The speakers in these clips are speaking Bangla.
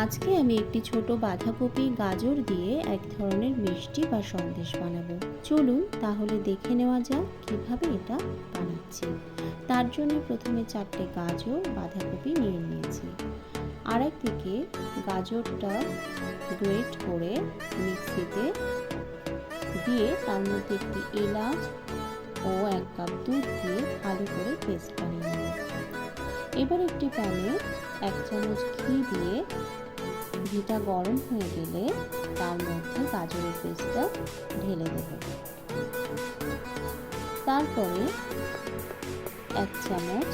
আজকে আমি একটি ছোট বাঁধাকপি গাজর দিয়ে এক ধরনের মিষ্টি বা সন্দেশ বানাবো। চলুন তাহলে দেখে নেওয়া যাক কিভাবে এটা বানাচ্ছি। তার জন্য প্রথমে 4টে গাজর বাঁধাকপি নিয়ে নিয়েছি। আর একদিকে গাজরটা গ্রেট করে মিক্সিতে দিয়ে তার মধ্যে একটি এলাচ ও 1 কাপ দুধ দিয়ে ভালো করে পেস্ট বানিয়ে নেব। এবার একটি প্যানে 1 চামচ ঘি দিয়ে ঘিটা গরম হয়ে গেলে তার মধ্যে গাজরের পেস্টটা ঢেলে দেব। তারপরে 1 চামচ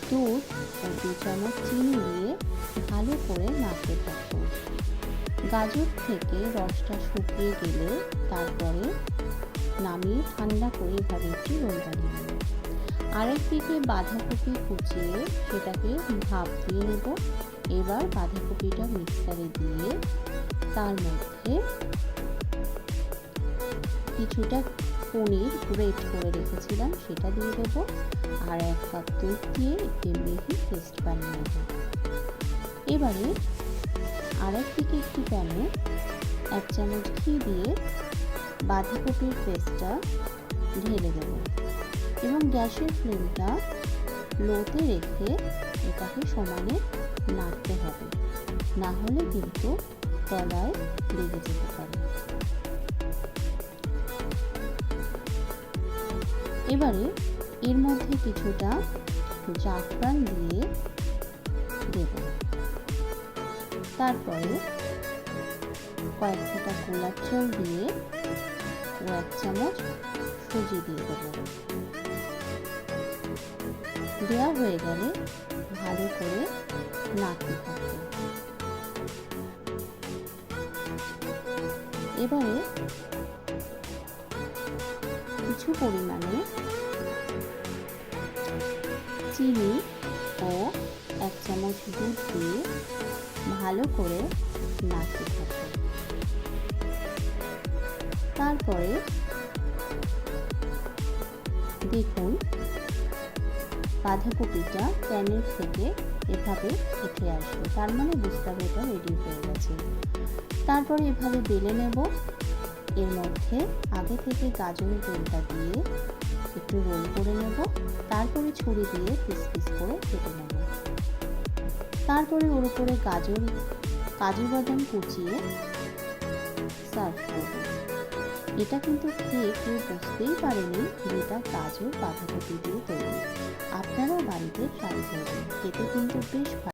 দুধ ও 2 চামচ চিনি দিয়ে ভালো করে নাড়তে থাকবো। গাজর থেকে রসটা শুকিয়ে গেলে তারপরে নামিয়ে ঠান্ডা করে এভাবে একটি রোল বানিয়ে নেব। আরেকদিকে বাঁধাকপি কুচিয়ে সেটাকে ভাপ দিয়ে নেব। এবার বাঁধাকপিটা মিক্সারে দিয়ে তার মধ্যে কিছুটা পনির গ্রেট করে রেখেছিলাম সেটা দিয়ে দেবো, আর 1 কাপ দুধ দিয়ে একটি মিহি পেস্ট বানিয়ে নেব। এবারে আরেকদিকে একটি প্যানে 1 চামচ ঘি দিয়ে বাঁধাকপির পেস্টটা ঢেলে দেব এবং গ্যাসের ফ্লেমটা লোতে রেখে এটাকে সমানে নাড়তে হবে, না হলে কিন্তু তলায় লেগে যেতে পারে। এবারে এর মধ্যে কিছুটা জাফরান দিয়ে দেব। তারপরে কয়েক ফোঁটা গোলাপ জল দিয়ে ও 1 চামচ সুজি দিয়ে দেব। দেওয়া হয়ে গেলে ভালো করে নাড়তে থাকবে। এবারে কিছু পরিমাণে চিনি ও 1 চামচ দুধ দিয়ে ভালো করে নাড়তে থাকবে। তারপরে দেখুন বাঁধাকপিটা প্যানের থেকে এভাবে উঠে আসবে, তার মানে বুঝতে হবে এটা রেডি হয়ে গেছে। তারপরে এভাবে বেলে নেব। এর মধ্যে আগে থেকে গাজরের রোলটা দিয়ে একটু রোল করে নেব। তারপরে ছুরি দিয়ে পিস পিস করে কেটে নেব। তারপরে ওর উপরে কাজু বাদাম কুচিয়ে সার্ভ করব। এটা কিন্তু খেয়ে কেউ বুঝতেই পারেনি যেটা গাজর বাঁধাকপি দিয়ে তৈরি। আপনারাও বাড়িতে ট্রাই করবেন, খেতে কিন্তু বেশ ভালো।